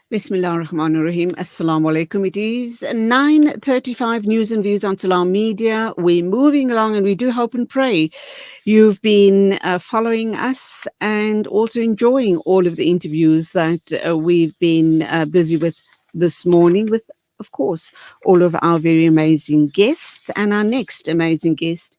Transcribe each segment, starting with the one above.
Bismillah ar-Rahman ar-Rahim. Assalamu alaikum. It is 9:35 news and views on Salam Media. We're moving along and we do hope and pray you've been following us and also enjoying all of the interviews that we've been busy with this morning with, of course, all of our very amazing guests. And our next amazing guest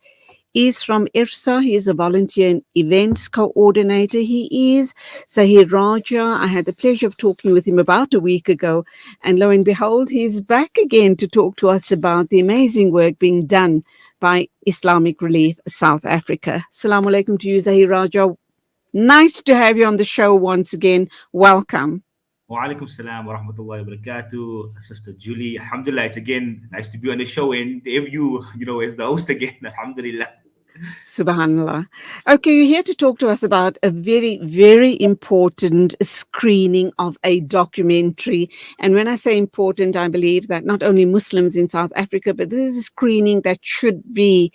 is from IRSA. He is a volunteer and events coordinator. He is Zaheer Rajah. I had the pleasure of talking with him about a week ago. And lo and behold, he's back again to talk to us about the amazing work being done by Islamic Relief South Africa. Assalamu alaikum to you, Zaheer Rajah. Nice to have you on the show once again. Welcome. Wa alaikum salam wa rahmatullahi wa barakatuh, Sister Julie. Alhamdulillah, it's again nice to be on the show and have you, as the host again. Alhamdulillah. Subhanallah. Okay, you're here to talk to us about a very, very important screening of a documentary. And when I say important, I believe that not only Muslims in South Africa, but this is a screening that should be,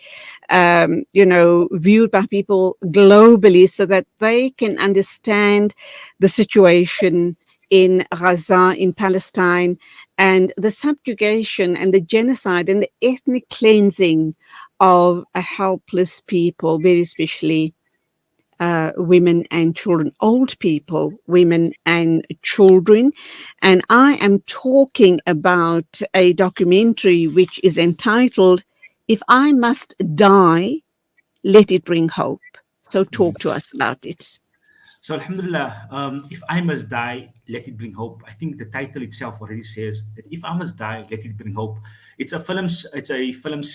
viewed by people globally so that they can understand the situation in Gaza, in Palestine, and the subjugation and the genocide and the ethnic cleansing of a helpless people, very especially women and children, old people, women and children. And I am talking about a documentary which is entitled, If I Must Die, Let It Bring Hope. So talk to us about it. So Alhamdulillah, if I must die, let it bring hope. I think the title itself already says that if I must die, let it bring hope. It's a film's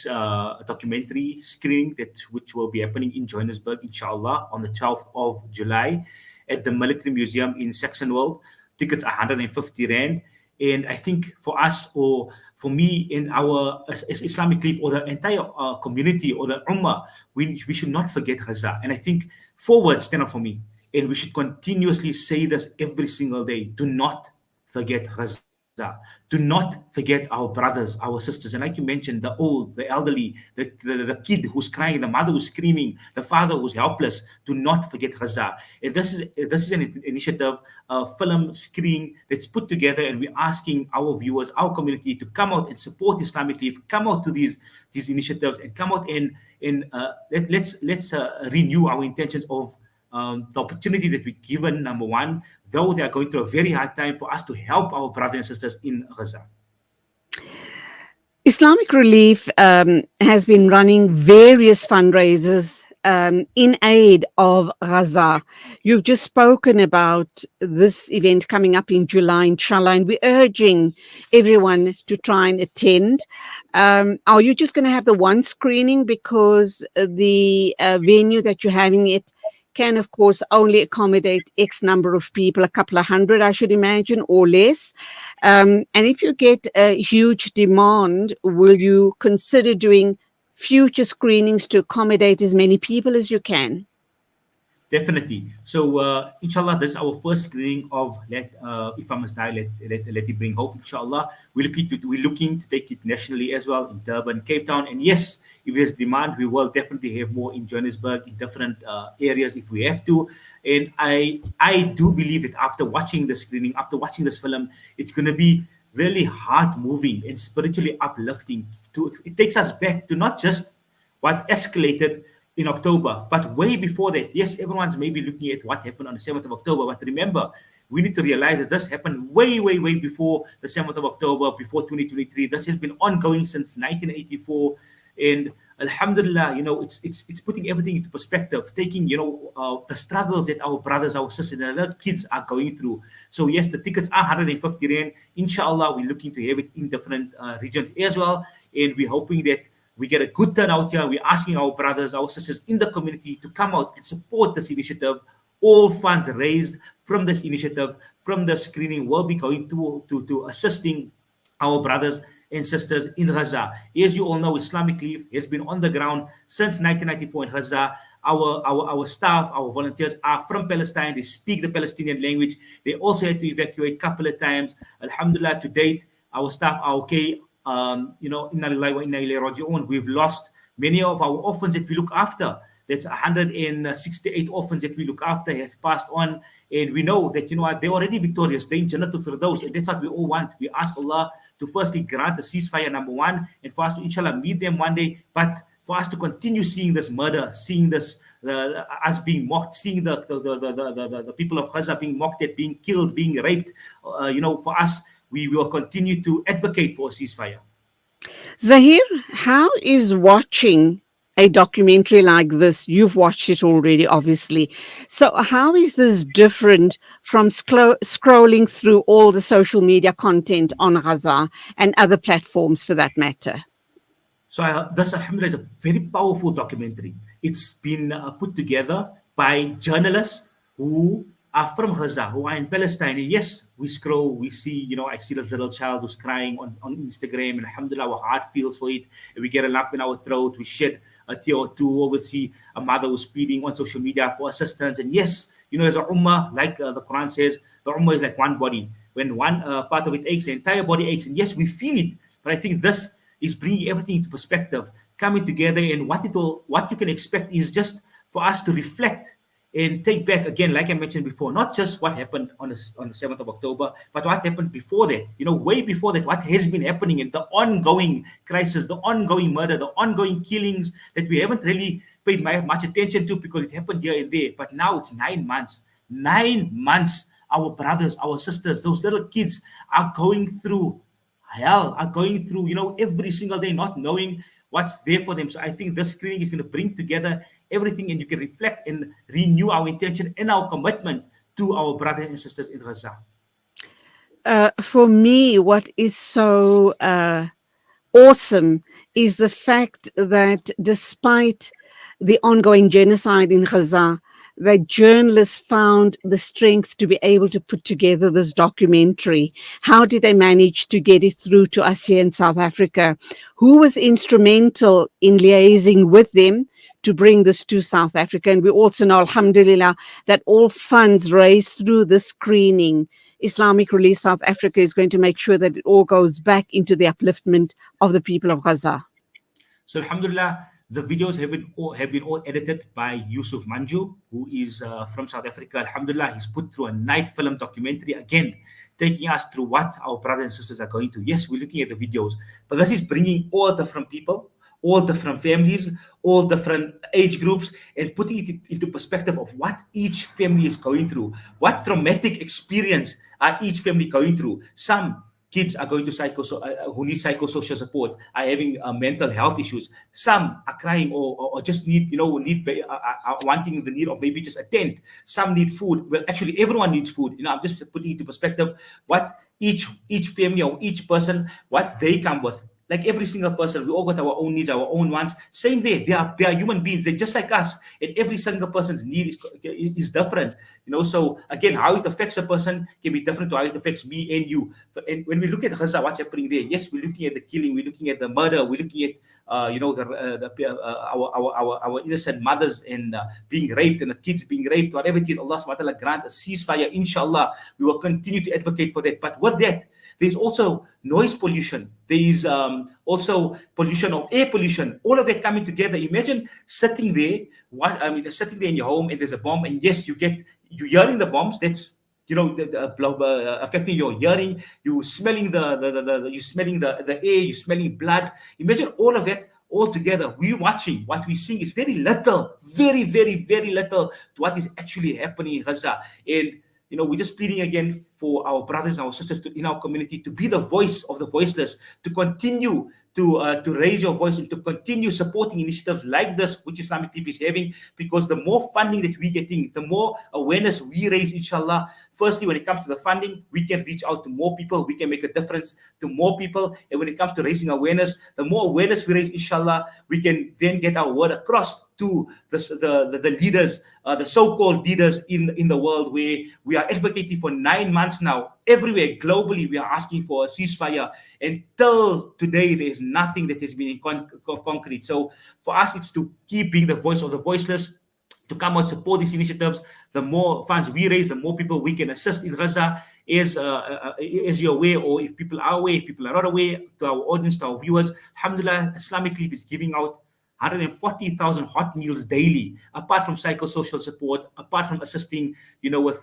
documentary screening which will be happening in Johannesburg, inshallah, on the 12th of July at the Military Museum in Saxonwold. Tickets are 150 Rand. And I think for us, or for me in our Islamic Relief, or the entire community or the Ummah, we should not forget Gaza. And I think 4 words stand out for me. And we should continuously say this every single day. Do not forget Gaza. Do not forget our brothers, our sisters. And like you mentioned, the old, the elderly, the kid who's crying, the mother who's screaming, the father who's helpless. Do not forget Gaza. And this is an initiative, a film screening that's put together, and we're asking our viewers, our community, to come out and support Islamic Relief, come out to these initiatives, and come out and let's renew our intentions of the opportunity that we're given, number one, though they are going through a very hard time, for us to help our brothers and sisters in Gaza. Islamic Relief has been running various fundraisers in aid of Gaza. You've just spoken about this event coming up in July, inshallah, and we're urging everyone to try and attend. Are you just going to have the one screening because the venue that you're having it can, of course, only accommodate X number of people, a couple of hundred, I should imagine, or less. And if you get a huge demand, will you consider doing future screenings to accommodate as many people as you can? Definitely. So, inshallah, this is our first screening of If I Must Die, let It Bring Hope. Inshallah, we're looking to take it nationally as well, in Durban, Cape Town, and yes, if there's demand, we will definitely have more in Johannesburg, in different areas if we have to. And I do believe that after watching the screening, after watching this film, it's going to be really heart-moving and spiritually uplifting. It takes us back to not just what escalated in October, but way before that. Yes, everyone's maybe looking at what happened on the 7th of October, but remember, we need to realize that this happened way, way, way before the 7th of October, before 2023. This has been ongoing since 1984. And Alhamdulillah, it's putting everything into perspective, taking, the struggles that our brothers, our sisters, and other kids are going through. So yes, the tickets are 150 Rand. Inshallah, we're looking to have it in different regions as well. And we're hoping that we get a good turnout here. We're asking our brothers, our sisters in the community to come out and support this initiative. All funds raised from this initiative, from the screening, will be going to assisting our brothers and sisters in Gaza. As you all know, Islamic Relief has been on the ground since 1994 in Gaza. Our staff, our volunteers are from Palestine. They speak the Palestinian language. They also had to evacuate a couple of times. Alhamdulillah, to date, our staff are okay. Inna lillahi wa inna ilayhi raji'un. We've lost many of our orphans that we look after. That's 168 orphans that we look after have passed on. And we know that, they're already victorious. They're in Jannah to Firdaus. And that's what we all want. We ask Allah to firstly grant a ceasefire, number one, and for us to, inshallah, meet them one day. But for us to continue seeing this murder, seeing this, us being mocked, seeing the people of Gaza being mocked at, being killed, being raped, for us, we will continue to advocate for a ceasefire. Zaheer, how is watching a documentary like this? You've watched it already, obviously. So, how is this different from scrolling through all the social media content on Gaza and other platforms for that matter? So this, alhamdulillah, is a very powerful documentary. It's been put together by journalists who are from Gaza, who are in Palestine. And yes, we scroll, we see, I see this little child who's crying on Instagram, and alhamdulillah, our heart feels for it. And we get a lump in our throat, we shed a tear or two, or we see a mother who's pleading on social media for assistance. And yes, as a ummah, like the Quran says, the ummah is like one body. When one part of it aches, the entire body aches. And yes, we feel it. But I think this is bringing everything into perspective, coming together, and what you can expect is just for us to reflect and take back again, like I mentioned before, not just what happened on the 7th of October, but what happened before that. Way before that, what has been happening in the ongoing crisis, the ongoing murder, the ongoing killings that we haven't really paid much attention to because it happened here and there. But now it's 9 months. 9 months, our brothers, our sisters, those little kids are going through hell, are going through, every single day, not knowing what's there for them. So I think this screening is going to bring together everything, and you can reflect and renew our intention and our commitment to our brothers and sisters in Gaza. For me, what is so awesome is the fact that despite the ongoing genocide in Gaza, that journalists found the strength to be able to put together this documentary. How did they manage to get it through to us here in South Africa? Who was instrumental in liaising with them to bring this to South Africa? And we also know, alhamdulillah, that all funds raised through this screening, Islamic Relief South Africa is going to make sure that it all goes back into the upliftment of the people of Gaza. So alhamdulillah, the videos have been all edited by Yusuf Manju, who is from South Africa. Alhamdulillah, he's put through a night film documentary, again, taking us through what our brothers and sisters are going through. Yes, we're looking at the videos, but this is bringing all different people, all different families, all different age groups, and putting it into perspective of what each family is going through, what traumatic experience are each family going through. Some kids are going to who need psychosocial support, are having mental health issues. Some are crying or just need wanting the need of maybe just a tent. Some need food. Well, actually, everyone needs food. I'm just putting into perspective what each family or each person, what they come with. Like every single person, we all got our own needs, our own wants. Same day, they are human beings. They're just like us, and every single person's need is different. So again, how it affects a person can be different to how it affects me and you. And when we look at Gaza, what's happening there? Yes, we're looking at the killing, we're looking at the murder, we're looking at our innocent mothers and being raped, and the kids being raped. Whatever it is, Allah subhanahu wa ta'ala grant a ceasefire. Inshallah, we will continue to advocate for that. But with that, there's also noise pollution. There is also pollution of air pollution. All of that coming together. Imagine sitting there, sitting there in your home, and there's a bomb, and yes, you're hearing the bombs. That's affecting your hearing. You smelling you smelling the air. You smelling blood. Imagine all of that all together. We're watching. What we're seeing is very little, very, very, very little to what is actually happening in Gaza. And we're just pleading again for our brothers and our sisters in our community to be the voice of the voiceless, to continue to raise your voice and to continue supporting initiatives like this, which Islamic TV is having, because the more funding that we're getting, the more awareness we raise, inshallah. Firstly, when it comes to the funding, we can reach out to more people, we can make a difference to more people. And when it comes to raising awareness, the more awareness we raise, inshallah, we can then get our word across to the leaders, the so-called leaders in the world, where we are advocating for 9 months now. Everywhere, globally, we are asking for a ceasefire. Until today, there is nothing that has been in concrete. So for us, it's to keep being the voice of the voiceless, to come out support these initiatives. The more funds we raise, the more people we can assist in Gaza. As you're aware, or if people are aware, if people are not aware, to our audience, to our viewers, alhamdulillah, Islamic Relief is giving out 140,000 hot meals daily, apart from psychosocial support, apart from assisting, with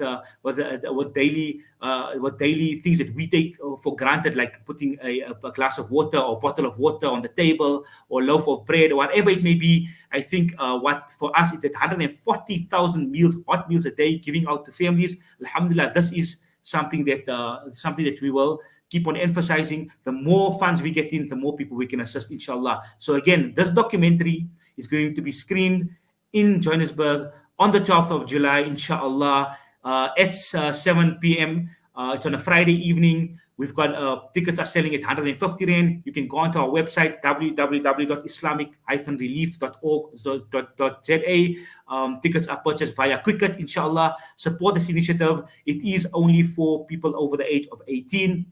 daily things that we take for granted, like putting a glass of water or bottle of water on the table, or loaf of bread, or whatever it may be. I think what for us, it's at 140,000 meals, hot meals a day, giving out to families. Alhamdulillah, this is something that we will keep on emphasizing. The more funds we get in, the more people we can assist, inshallah. So again, this documentary is going to be screened in Johannesburg on the 12th of July, inshallah, at 7 p.m. It's on a Friday evening. We've got tickets are selling at 150 Rand. You can go onto our website, www.islamic-relief.org.za. Tickets are purchased via Quicket, inshallah. Support this initiative. It is only for people over the age of 18.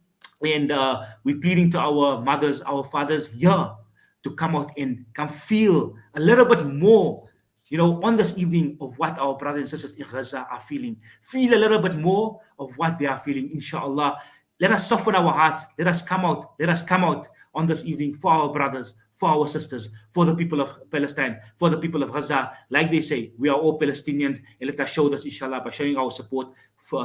And we're pleading to our mothers, our fathers here to come out and come feel a little bit more, on this evening, of what our brothers and sisters in Gaza are feeling. Feel a little bit more of what they are feeling, inshallah. Let us soften our hearts. Let us come out. Let us come out on this evening for our brothers, for our sisters, for the people of Palestine, for the people of Gaza. Like they say, we are all Palestinians, and let us show this, inshallah, by showing our support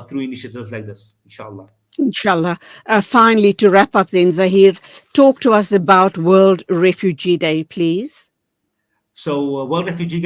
through initiatives like this, inshallah. Inshallah. Finally, to wrap up then, Zaheer, talk to us about World Refugee Day, please. So World Refugee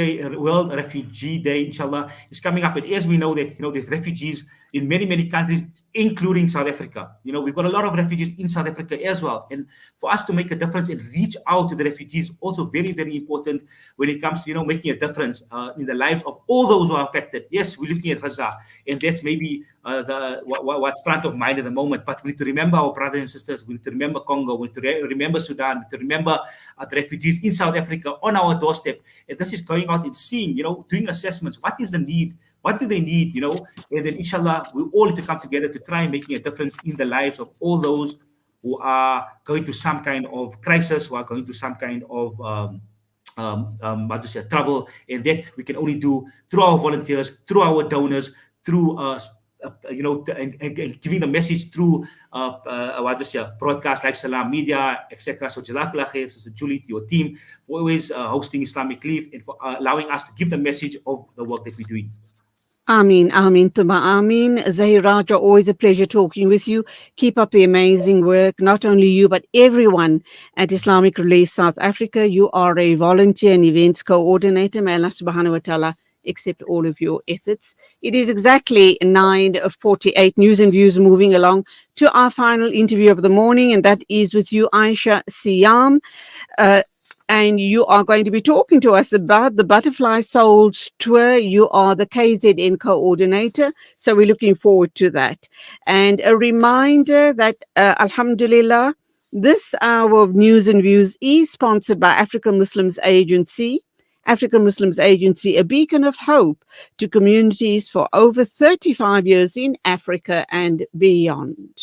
Day, inshallah, is coming up. And as we know that, there's refugees in many, many countries, including South Africa. We've got a lot of refugees in South Africa as well. And for us to make a difference and reach out to the refugees, also very, very important when it comes to, making a difference in the lives of all those who are affected. Yes, we're looking at Gaza, and that's maybe what's front of mind at the moment. But we need to remember our brothers and sisters. We need to remember Congo. We need to remember Sudan. We need to remember the refugees in South Africa on our doorstep. And this is going out and seeing, doing assessments. What is the need? What do they need? And then inshallah, we all need to come together to try and making a difference in the lives of all those who are going through some kind of crisis, who are going through some kind of trouble. And that we can only do through our volunteers, through our donors, through and giving the message through broadcasts like Salam Media, etc. So Jazakallah khair, Sister Julie, to your team, for always hosting Islamic Relief and for allowing us to give the message of the work that we're doing. Ameen, Ameen, Tuma Ameen. Zaheer Rajah, always a pleasure talking with you. Keep up the amazing work, not only you, but everyone at Islamic Relief South Africa. You are a volunteer and events coordinator. May Allah subhanahu wa ta'ala accept all of your efforts. It is exactly 9:48. News and Views moving along to our final interview of the morning, and that is with you, Aisha Siam. And you are going to be talking to us about the Butterfly Souls tour. You are the KZN coordinator, so we're looking forward to that. And a reminder that, alhamdulillah, this hour of News and Views is sponsored by African Muslims Agency. African Muslims Agency, a beacon of hope to communities for over 35 years in Africa and beyond.